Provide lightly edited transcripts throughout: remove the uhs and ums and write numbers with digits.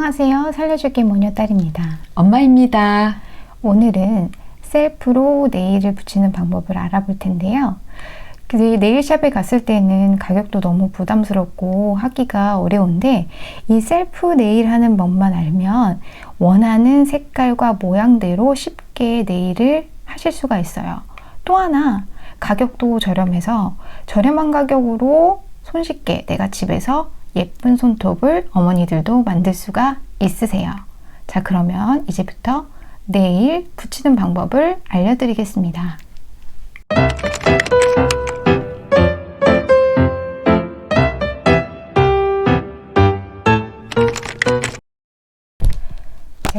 안녕하세요. 살려줄게 모녀딸입니다. 엄마입니다. 오늘은 셀프로 네일을 붙이는 방법을 알아볼 텐데요. 네일샵에 갔을 때는 가격도 너무 부담스럽고 하기가 어려운데 이 셀프 네일 하는 법만 알면 원하는 색깔과 모양대로 쉽게 네일을 하실 수가 있어요. 또 하나 가격도 저렴해서 저렴한 가격으로 손쉽게 내가 집에서 예쁜 손톱을 어머니들도 만들 수가 있으세요. 자, 그러면 이제부터 네일 붙이는 방법을 알려드리겠습니다.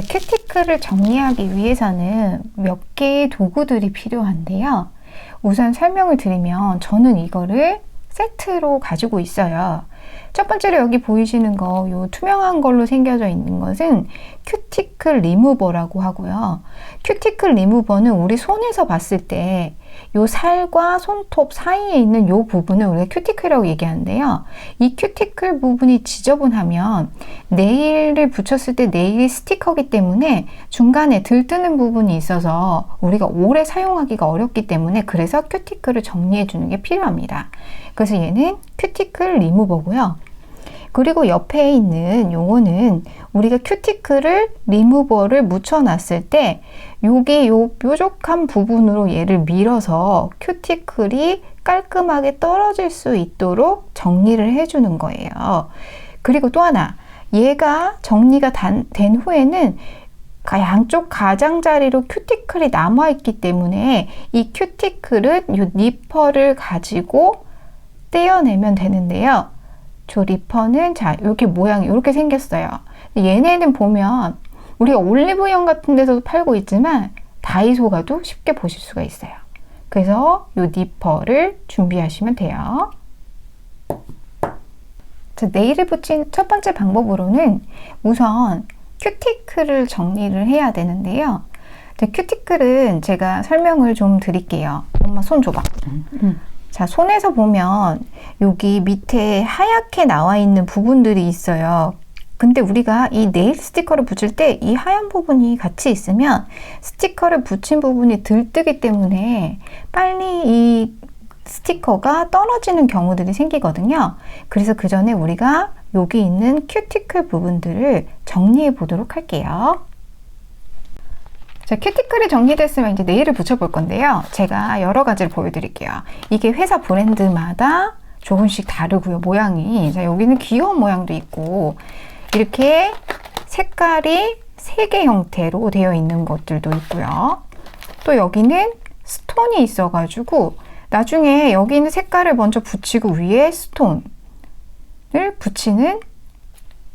큐티클을 정리하기 위해서는 몇 개의 도구들이 필요한데요. 우선 설명을 드리면 저는 이거를 세트로 가지고 있어요. 첫 번째로 여기 보이시는 거, 요 투명한 걸로 생겨져 있는 것은 큐티클 리무버라고 하고요. 큐티클 리무버는 우리 손에서 봤을 때 요 살과 손톱 사이에 있는 요 부분을 우리가 큐티클이라고 얘기하는데요. 이 큐티클 부분이 지저분하면 네일을 붙였을 때 네일 스티커이기 때문에 중간에 들뜨는 부분이 있어서 우리가 오래 사용하기가 어렵기 때문에 그래서 큐티클을 정리해 주는 게 필요합니다. 그래서 얘는 큐티클 리무버고요. 그리고 옆에 있는 요거는 우리가 큐티클을 리무버를 묻혀놨을 때 요게 요 뾰족한 부분으로 얘를 밀어서 큐티클이 깔끔하게 떨어질 수 있도록 정리를 해주는 거예요. 그리고 또 하나, 얘가 정리가 된 후에는 양쪽 가장자리로 큐티클이 남아있기 때문에 이 큐티클은 요 니퍼를 가지고 떼어내면 되는데요. 저 리퍼는 자, 여기 모양이 이렇게 생겼어요. 얘네는 보면 우리가 올리브영 같은 데서도 팔고 있지만 다이소 가도 쉽게 보실 수가 있어요. 그래서 이 니퍼를 준비하시면 돼요. 자, 네일을 붙인 첫 번째 방법으로는 우선 큐티클을 정리를 해야 되는데요. 큐티클은 제가 설명을 좀 드릴게요. 엄마 손 줘봐. 자, 손에서 보면 여기 밑에 하얗게 나와 있는 부분들이 있어요. 근데 우리가 이 네일 스티커를 붙일 때 이 하얀 부분이 같이 있으면 스티커를 붙인 부분이 들뜨기 때문에 빨리 이 스티커가 떨어지는 경우들이 생기거든요. 그래서 그 전에 우리가 여기 있는 큐티클 부분들을 정리해 보도록 할게요. 자, 큐티클이 정리됐으면 이제 네일을 붙여볼 건데요. 제가 여러 가지를 보여드릴게요. 이게 회사 브랜드마다 조금씩 다르고요. 모양이. 자, 여기는 귀여운 모양도 있고 이렇게 색깔이 3개 형태로 되어 있는 것들도 있고요. 또 여기는 스톤이 있어가지고 나중에 여기 있는 색깔을 먼저 붙이고 위에 스톤을 붙이는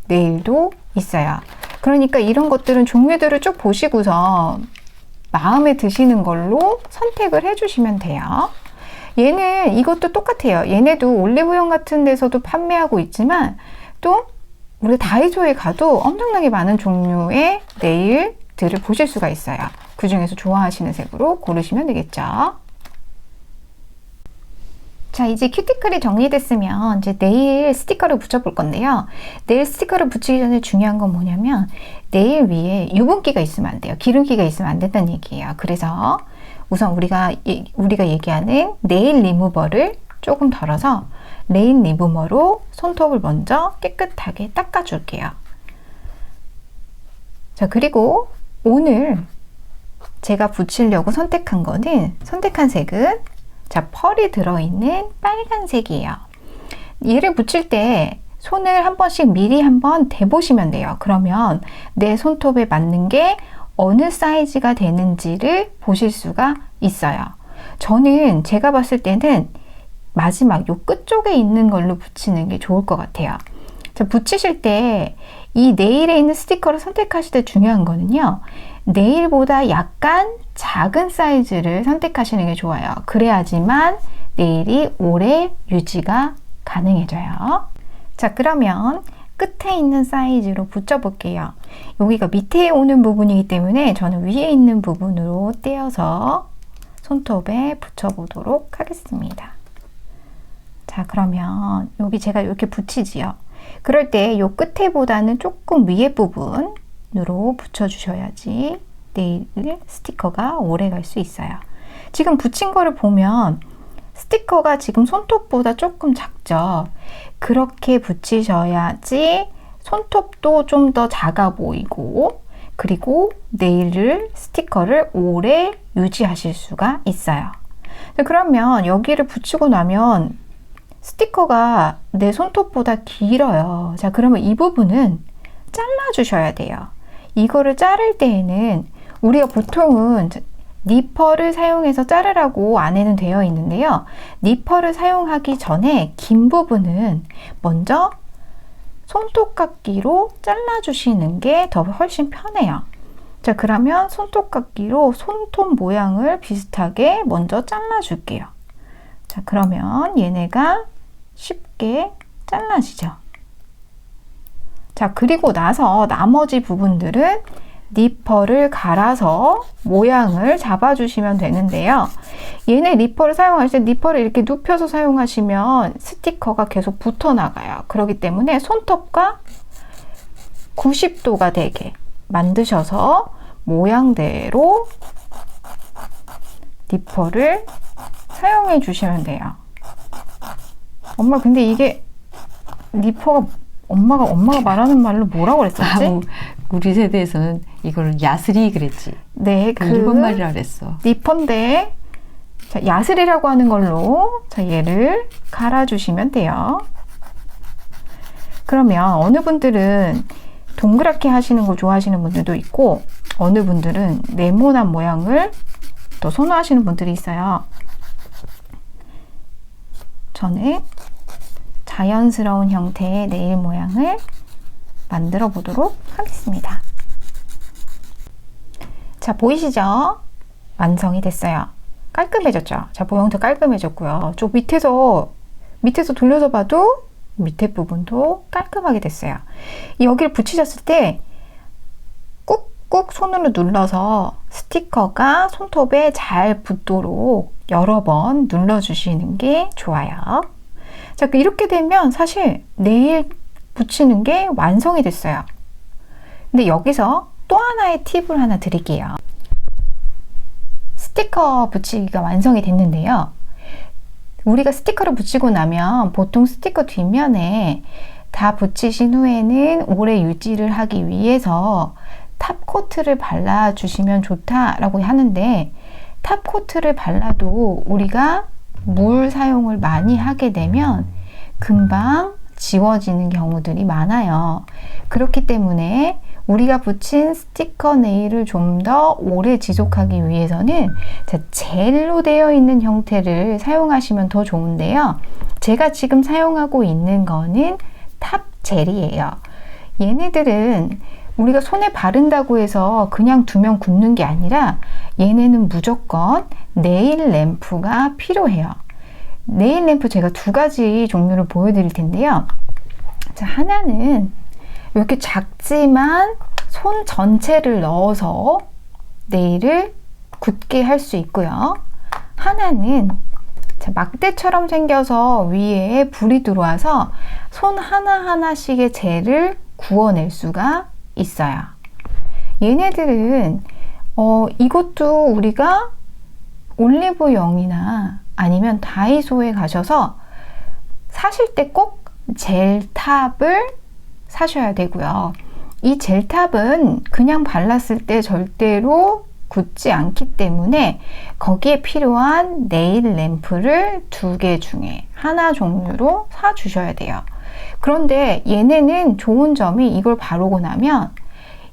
네일도 있어요. 그러니까 이런 것들은 종류들을 쭉 보시고서 마음에 드시는 걸로 선택을 해주시면 돼요. 얘는 이것도 똑같아요. 얘네도 올리브영 같은 데서도 판매하고 있지만 또 우리 다이소에 가도 엄청나게 많은 종류의 네일들을 보실 수가 있어요. 그 중에서 좋아하시는 색으로 고르시면 되겠죠. 자, 이제 큐티클이 정리됐으면 이제 네일 스티커를 붙여볼 건데요. 네일 스티커를 붙이기 전에 중요한 건 뭐냐면 네일 위에 유분기가 있으면 안 돼요. 기름기가 있으면 안 된다는 얘기예요. 그래서 우선 우리가 얘기하는 네일 리무버를 조금 덜어서 네일 리무버로 손톱을 먼저 깨끗하게 닦아줄게요. 자, 그리고 오늘 제가 붙이려고 선택한 색은 자, 펄이 들어있는 빨간색이에요. 얘를 붙일 때 손을 한 번씩 미리 한번 대보시면 돼요. 그러면 내 손톱에 맞는 게 어느 사이즈가 되는지를 보실 수가 있어요. 저는 제가 봤을 때는 마지막 요 끝쪽에 있는 걸로 붙이는 게 좋을 것 같아요. 자, 붙이실 때 이 네일에 있는 스티커를 선택하실 때 중요한 거는요. 네일보다 약간 작은 사이즈를 선택하시는 게 좋아요. 그래야지만 네일이 오래 유지가 가능해져요. 자, 그러면 끝에 있는 사이즈로 붙여볼게요. 여기가 밑에 오는 부분이기 때문에 저는 위에 있는 부분으로 떼어서 손톱에 붙여보도록 하겠습니다. 자, 그러면 여기 제가 이렇게 붙이지요. 그럴 때 이 끝에보다는 조금 위에 부분으로 붙여주셔야지 네일 스티커가 오래 갈 수 있어요. 지금 붙인 거를 보면 스티커가 지금 손톱보다 조금 작죠? 그렇게 붙이셔야지 손톱도 좀 더 작아 보이고, 그리고 네일 스티커를 오래 유지하실 수가 있어요. 그러면 여기를 붙이고 나면 스티커가 내 손톱보다 길어요. 자, 그러면 이 부분은 잘라주셔야 돼요. 이거를 자를 때에는 우리가 보통은 니퍼를 사용해서 자르라고 안에는 되어 있는데요. 니퍼를 사용하기 전에 긴 부분은 먼저 손톱깎이로 잘라주시는 게 더 훨씬 편해요. 자, 그러면 손톱깎이로 손톱 모양을 비슷하게 먼저 잘라줄게요. 자, 그러면 얘네가 쉽게 잘라지죠. 자, 그리고 나서 나머지 부분들은 니퍼를 갈아서 모양을 잡아주시면 되는데요. 얘네 니퍼를 사용할 때 니퍼를 이렇게 눕혀서 사용하시면 스티커가 계속 붙어나가요. 그렇기 때문에 손톱과 90도가 되게 만드셔서 모양대로 니퍼를 사용해 주시면 돼요. 엄마, 근데 이게 니퍼가 엄마가 말하는 말로 뭐라고 그랬었지? 우리 세대에서는 이걸 야스리 그랬지. 네, 그 일본 말이라 그랬어. 니퍼인데, 자, 야스리라고 하는 걸로 자, 얘를 갈아주시면 돼요. 그러면 어느 분들은 동그랗게 하시는 걸 좋아하시는 분들도 있고, 어느 분들은 네모난 모양을 또 선호하시는 분들이 있어요. 저는 자연스러운 형태의 네일 모양을 만들어 보도록 하겠습니다. 자, 보이시죠? 완성이 됐어요. 깔끔해졌죠? 자, 모양도 깔끔해졌고요. 저 밑에서 돌려서 봐도 밑에 부분도 깔끔하게 됐어요. 여기를 붙이셨을 때 꾹꾹 손으로 눌러서 스티커가 손톱에 잘 붙도록 여러 번 눌러주시는 게 좋아요. 자, 이렇게 되면 사실 네일 붙이는 게 완성이 됐어요. 근데 여기서 또 하나의 팁을 하나 드릴게요. 스티커 붙이기가 완성이 됐는데요. 우리가 스티커를 붙이고 나면 보통 스티커 뒷면에 다 붙이신 후에는 오래 유지를 하기 위해서 탑코트를 발라주시면 좋다라고 하는데, 탑코트를 발라도 우리가 물 사용을 많이 하게 되면 금방 지워지는 경우들이 많아요. 그렇기 때문에 우리가 붙인 스티커 네일을 좀 더 오래 지속하기 위해서는 젤로 되어 있는 형태를 사용하시면 더 좋은데요. 제가 지금 사용하고 있는 거는 탑 젤이에요. 얘네들은 우리가 손에 바른다고 해서 그냥 두면 굳는 게 아니라 얘네는 무조건 네일 램프가 필요해요. 네일 램프 제가 두 가지 종류를 보여드릴 텐데요. 자, 하나는 이렇게 작지만 손 전체를 넣어서 네일을 굳게 할 수 있고요. 하나는 막대처럼 생겨서 위에 불이 들어와서 손 하나하나씩의 젤을 구워낼 수가 있어요. 얘네들은 이것도 우리가 올리브영이나 아니면 다이소에 가셔서 사실 때 꼭 젤탑을 사셔야 되고요. 이 젤탑은 그냥 발랐을 때 절대로 굳지 않기 때문에 거기에 필요한 네일 램프를 두 개 중에 하나 종류로 사 주셔야 돼요. 그런데 얘네는 좋은 점이 이걸 바르고 나면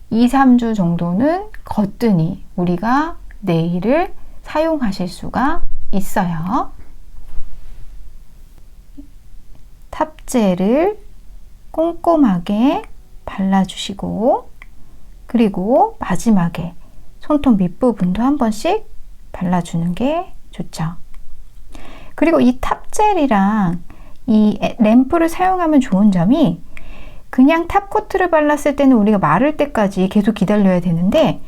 2, 3주 정도는 거뜬히 우리가 네일을 사용하실 수가 있어요. 탑젤을 꼼꼼하게 발라주시고, 그리고 마지막에 손톱 밑부분도 한 번씩 발라주는 게 좋죠. 그리고 이 탑젤이랑 이 램프를 사용하면 좋은 점이, 그냥 탑코트를 발랐을 때는 우리가 마를 때까지 계속 기다려야 되는데,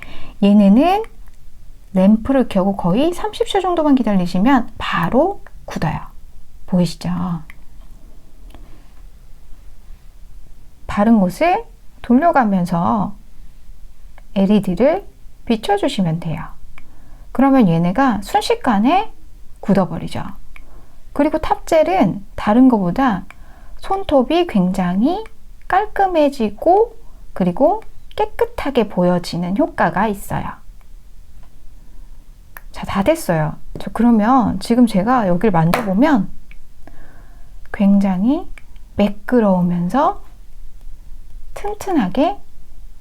얘네는 램프를 켜고 거의 30초 정도만 기다리시면 바로 굳어요. 보이시죠? 다른 곳을 돌려가면서 LED를 비춰주시면 돼요. 그러면 얘네가 순식간에 굳어버리죠. 그리고 탑젤은 다른 것보다 손톱이 굉장히 깔끔해지고 그리고 깨끗하게 보여지는 효과가 있어요. 자, 다 됐어요. 그러면 지금 제가 여기를 만져보면 굉장히 매끄러우면서 튼튼하게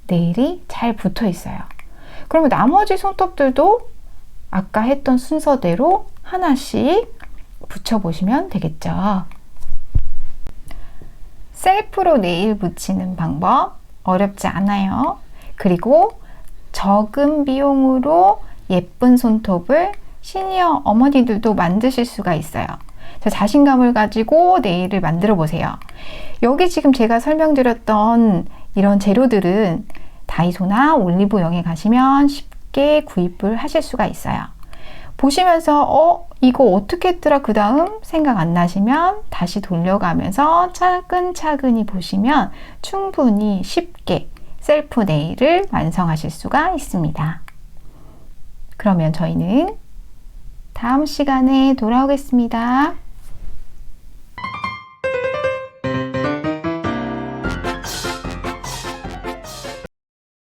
네일이 잘 붙어 있어요. 그러면 나머지 손톱들도 아까 했던 순서대로 하나씩 붙여보시면 되겠죠. 셀프로 네일 붙이는 방법 어렵지 않아요. 그리고 적은 비용으로 예쁜 손톱을 시니어 어머니들도 만드실 수가 있어요. 자신감을 가지고 네일을 만들어 보세요. 여기 지금 제가 설명드렸던 이런 재료들은 다이소나 올리브영에 가시면 쉽게 구입을 하실 수가 있어요. 보시면서 이거 어떻게 했더라 그 다음 생각 안 나시면 다시 돌려가면서 차근차근히 보시면 충분히 쉽게 셀프 네일을 완성하실 수가 있습니다. 그러면 저희는 다음 시간에 돌아오겠습니다.